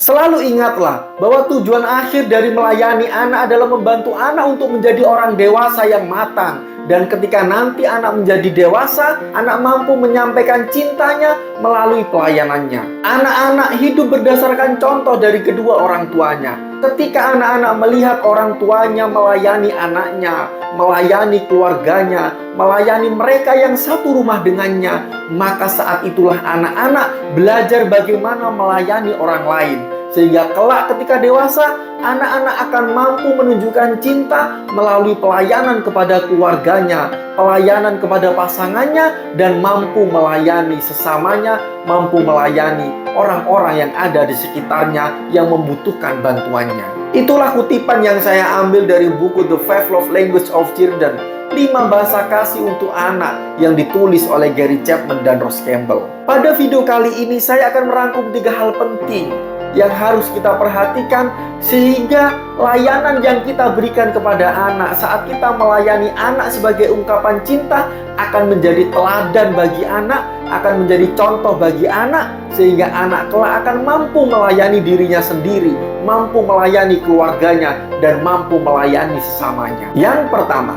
Selalu ingatlah bahwa tujuan akhir dari melayani anak adalah membantu anak untuk menjadi orang dewasa yang matang. Dan ketika nanti anak menjadi dewasa, anak mampu menyampaikan cintanya melalui pelayanannya. Anak-anak hidup berdasarkan contoh dari kedua orang tuanya. Ketika anak-anak melihat orang tuanya melayani anaknya, melayani keluarganya, melayani mereka yang satu rumah dengannya, maka saat itulah anak-anak belajar bagaimana melayani orang lain. Sehingga kelak ketika dewasa, anak-anak akan mampu menunjukkan cinta melalui pelayanan kepada keluarganya, pelayanan kepada pasangannya, dan mampu melayani sesamanya, mampu melayani orang-orang yang ada di sekitarnya yang membutuhkan bantuannya. Itulah kutipan yang saya ambil dari buku The 5 Love Language of Children, 5 bahasa kasih untuk anak, yang ditulis oleh Gary Chapman dan Ross Campbell. Pada video kali ini saya akan merangkum 3 hal penting yang harus kita perhatikan sehingga layanan yang kita berikan kepada anak saat kita melayani anak sebagai ungkapan cinta akan menjadi teladan bagi anak, akan menjadi contoh bagi anak, sehingga anak kelak akan mampu melayani dirinya sendiri, mampu melayani keluarganya, dan mampu melayani sesamanya. Yang pertama,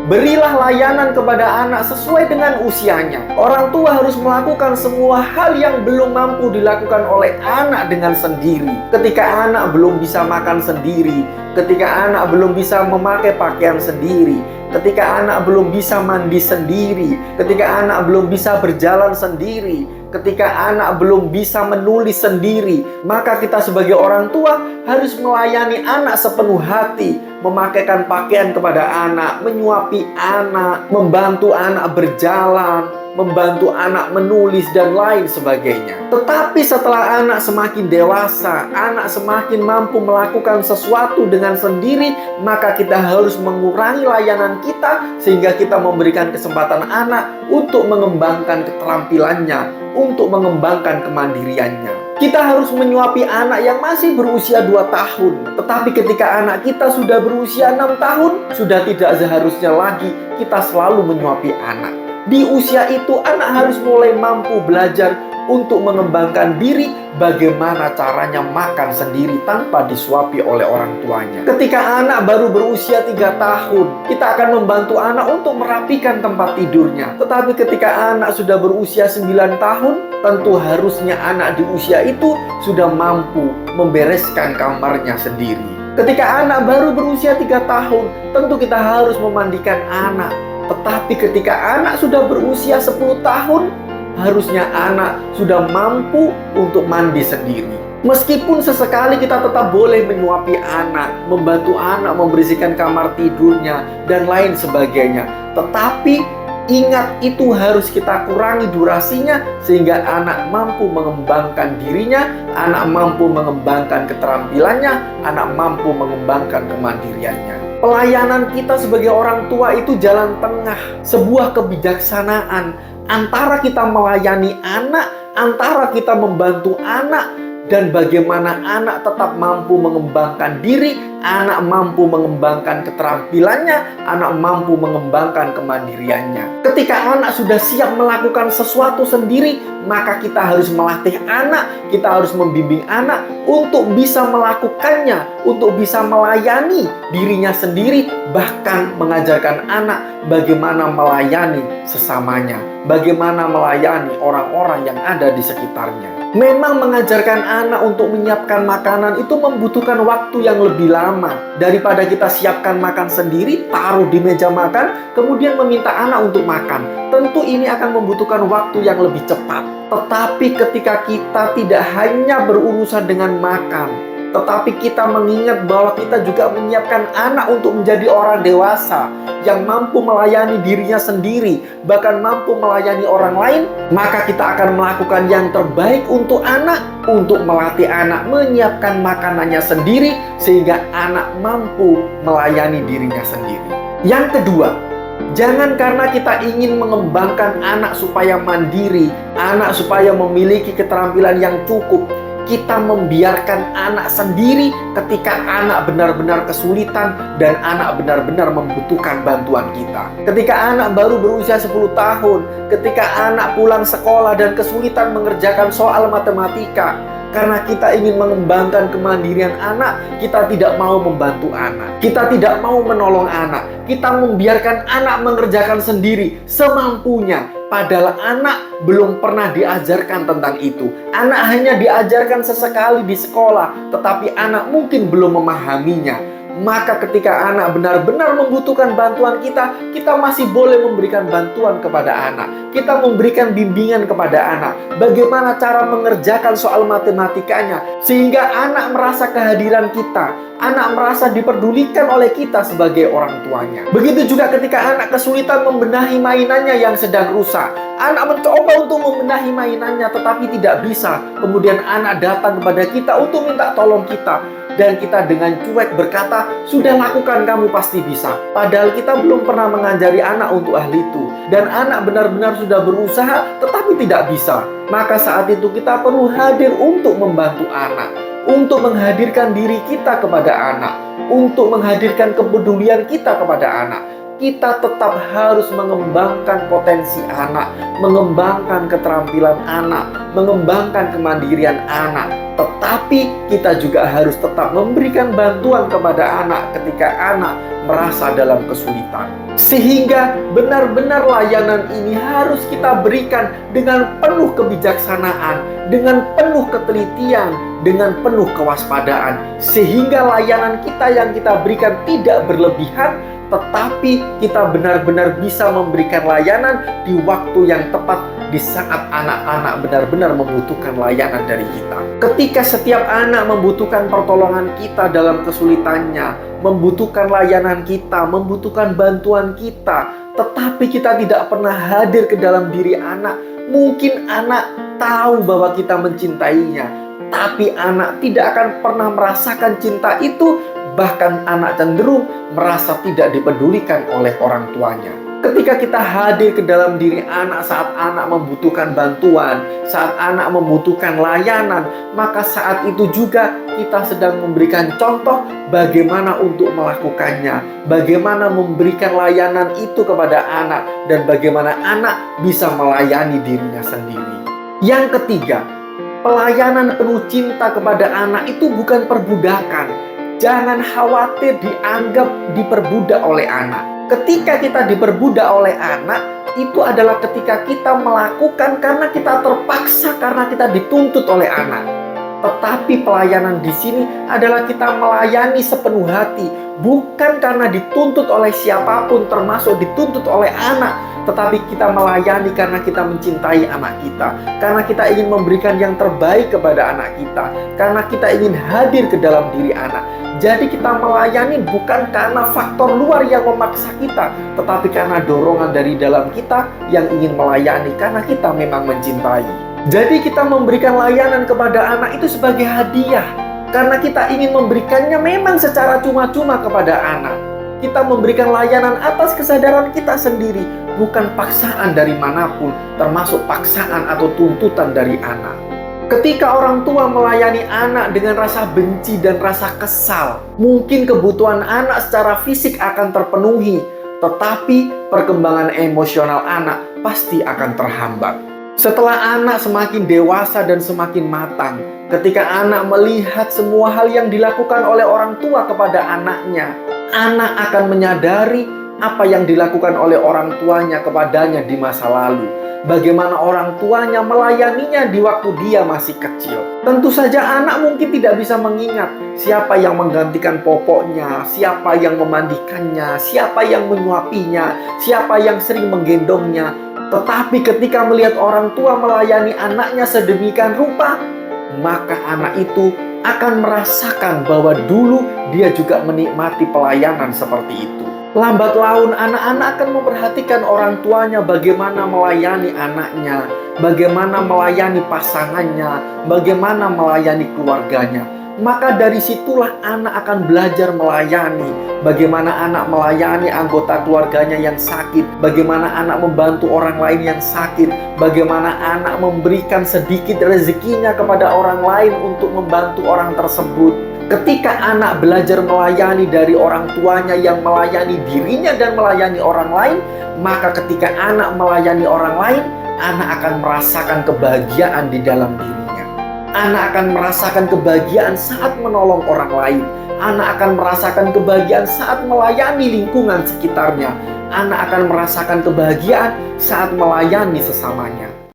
berilah layanan kepada anak sesuai dengan usianya. Orang tua harus melakukan semua hal yang belum mampu dilakukan oleh anak dengan sendiri. Ketika anak belum bisa makan sendiri, ketika anak belum bisa memakai pakaian sendiri, ketika anak belum bisa mandi sendiri, ketika anak belum bisa berjalan sendiri, ketika anak belum bisa menulis sendiri, maka kita sebagai orang tua harus melayani anak sepenuh hati, memakaikan pakaian kepada anak, menyuapi anak, membantu anak berjalan, membantu anak menulis, dan lain sebagainya. Tetapi setelah anak semakin dewasa, anak semakin mampu melakukan sesuatu dengan sendiri, maka kita harus mengurangi layanan kita sehingga kita memberikan kesempatan anak untuk mengembangkan keterampilannya, untuk mengembangkan kemandiriannya. Kita harus menyuapi anak yang masih berusia 2 tahun. Tetapi ketika anak kita sudah berusia 6 tahun, sudah tidak seharusnya lagi kita selalu menyuapi anak. Di usia itu anak harus mulai mampu belajar untuk mengembangkan diri, bagaimana caranya makan sendiri tanpa disuapi oleh orang tuanya. Ketika anak baru berusia 3 tahun, kita akan membantu anak untuk merapikan tempat tidurnya. Tetapi ketika anak sudah berusia 9 tahun, tentu harusnya anak di usia itu sudah mampu membereskan kamarnya sendiri. Ketika anak baru berusia 3 tahun, tentu kita harus memandikan anak. Tetapi ketika anak sudah berusia 10 tahun, harusnya anak sudah mampu untuk mandi sendiri. Meskipun sesekali kita tetap boleh menyuapi anak, membantu anak membersihkan kamar tidurnya, dan lain sebagainya. Tetapi ingat, itu harus kita kurangi durasinya sehingga anak mampu mengembangkan dirinya, anak mampu mengembangkan keterampilannya, anak mampu mengembangkan kemandiriannya. Pelayanan kita sebagai orang tua itu jalan tengah, sebuah kebijaksanaan antara kita melayani anak, antara kita membantu anak, dan bagaimana anak tetap mampu mengembangkan diri, anak mampu mengembangkan keterampilannya, anak mampu mengembangkan kemandiriannya. Ketika anak sudah siap melakukan sesuatu sendiri, maka kita harus melatih anak, kita harus membimbing anak untuk bisa melakukannya, untuk bisa melayani dirinya sendiri, bahkan mengajarkan anak bagaimana melayani sesamanya, bagaimana melayani orang-orang yang ada di sekitarnya. Memang mengajarkan anak untuk menyiapkan makanan itu membutuhkan waktu yang lebih lama daripada kita siapkan makan sendiri, taruh di meja makan, kemudian meminta anak untuk makan. Tentu ini akan membutuhkan waktu yang lebih cepat. Tetapi ketika kita tidak hanya berurusan dengan makan, tetapi kita mengingat bahwa kita juga menyiapkan anak untuk menjadi orang dewasa yang mampu melayani dirinya sendiri, bahkan mampu melayani orang lain, maka kita akan melakukan yang terbaik untuk anak, untuk melatih anak menyiapkan makanannya sendiri, sehingga anak mampu melayani dirinya sendiri. Yang kedua, jangan karena kita ingin mengembangkan anak supaya mandiri, anak supaya memiliki keterampilan yang cukup, kita membiarkan anak sendiri ketika anak benar-benar kesulitan dan anak benar-benar membutuhkan bantuan kita. Ketika anak baru berusia 10 tahun, ketika anak pulang sekolah dan kesulitan mengerjakan soal matematika, Karena kita ingin mengembangkan kemandirian anak, kita tidak mau membantu anak. Kita tidak mau menolong anak. Kita membiarkan anak mengerjakan sendiri semampunya. Padahal anak belum pernah diajarkan tentang itu. Anak hanya diajarkan sesekali di sekolah, tetapi anak mungkin belum memahaminya. Maka ketika anak benar-benar membutuhkan bantuan kita, kita masih boleh memberikan bantuan kepada anak. Kita memberikan bimbingan kepada anak. Bagaimana cara mengerjakan soal matematikanya, sehingga anak merasa kehadiran kita. Anak merasa diperdulikan oleh kita sebagai orang tuanya. Begitu juga ketika anak kesulitan membenahi mainannya yang sedang rusak. Anak mencoba untuk membenahi mainannya tetapi tidak bisa. Kemudian anak datang kepada kita untuk minta tolong kita. Dan kita dengan cuek berkata, sudah lakukan, kamu pasti bisa. Padahal kita belum pernah mengajari anak untuk hal itu. Dan anak benar-benar sudah berusaha tetapi tidak bisa. Maka saat itu kita perlu hadir untuk membantu anak. Untuk menghadirkan diri kita kepada anak. Untuk menghadirkan kepedulian kita kepada anak. Kita tetap harus mengembangkan potensi anak, mengembangkan keterampilan anak, mengembangkan kemandirian anak. Tetapi kita juga harus tetap memberikan bantuan kepada anak ketika anak merasa dalam kesulitan. Sehingga benar-benar layanan ini harus kita berikan dengan penuh kebijaksanaan, dengan penuh ketelitian, dengan penuh kewaspadaan. Sehingga layanan kita yang kita berikan tidak berlebihan, tetapi kita benar-benar bisa memberikan layanan di waktu yang tepat, di saat anak-anak benar-benar membutuhkan layanan dari kita. Ketika setiap anak membutuhkan pertolongan kita dalam kesulitannya, membutuhkan layanan kita, membutuhkan bantuan kita, tetapi kita tidak pernah hadir ke dalam diri anak. Mungkin anak tahu bahwa kita mencintainya, tapi anak tidak akan pernah merasakan cinta itu. Bahkan anak cenderung merasa tidak dipedulikan oleh orang tuanya. Ketika kita hadir ke dalam diri anak saat anak membutuhkan bantuan, saat anak membutuhkan layanan, maka saat itu juga kita sedang memberikan contoh bagaimana untuk melakukannya, bagaimana memberikan layanan itu kepada anak, dan bagaimana anak bisa melayani dirinya sendiri. Yang ketiga, pelayanan penuh cinta kepada anak itu bukan perbudakan. Jangan khawatir dianggap diperbudak oleh anak. Ketika kita diperbudak oleh anak, itu adalah ketika kita melakukan karena kita terpaksa, karena kita dituntut oleh anak. Tetapi pelayanan di sini adalah kita melayani sepenuh hati, bukan karena dituntut oleh siapapun, termasuk dituntut oleh anak, tetapi kita melayani karena kita mencintai anak kita, karena kita ingin memberikan yang terbaik kepada anak kita, karena kita ingin hadir ke dalam diri anak. Jadi kita melayani bukan karena faktor luar yang memaksa kita, tetapi karena dorongan dari dalam kita yang ingin melayani karena kita memang mencintai. Jadi kita memberikan layanan kepada anak itu sebagai hadiah, karena kita ingin memberikannya memang secara cuma-cuma kepada anak. Kita memberikan layanan atas kesadaran kita sendiri, bukan paksaan dari manapun, termasuk paksaan atau tuntutan dari anak. Ketika orang tua melayani anak dengan rasa benci dan rasa kesal, mungkin kebutuhan anak secara fisik akan terpenuhi, tetapi perkembangan emosional anak pasti akan terhambat. Setelah anak semakin dewasa dan semakin matang, ketika anak melihat semua hal yang dilakukan oleh orang tua kepada anaknya, anak akan menyadari apa yang dilakukan oleh orang tuanya kepadanya di masa lalu. Bagaimana orang tuanya melayaninya di waktu dia masih kecil. Tentu saja anak mungkin tidak bisa mengingat siapa yang menggantikan popoknya, siapa yang memandikannya, siapa yang menyuapinya, siapa yang sering menggendongnya. Tetapi ketika melihat orang tua melayani anaknya sedemikian rupa, maka anak itu akan merasakan bahwa dulu dia juga menikmati pelayanan seperti itu. Lambat laun anak-anak akan memperhatikan orang tuanya bagaimana melayani anaknya, bagaimana melayani pasangannya, bagaimana melayani keluarganya. Maka dari situlah anak akan belajar melayani. Bagaimana anak melayani anggota keluarganya yang sakit, bagaimana anak membantu orang lain yang sakit, bagaimana anak memberikan sedikit rezekinya kepada orang lain untuk membantu orang tersebut. Ketika anak belajar melayani dari orang tuanya yang melayani dirinya dan melayani orang lain, maka ketika anak melayani orang lain, anak akan merasakan kebahagiaan di dalam dirinya. Anak akan merasakan kebahagiaan saat menolong orang lain. Anak akan merasakan kebahagiaan saat melayani lingkungan sekitarnya. Anak akan merasakan kebahagiaan saat melayani sesamanya.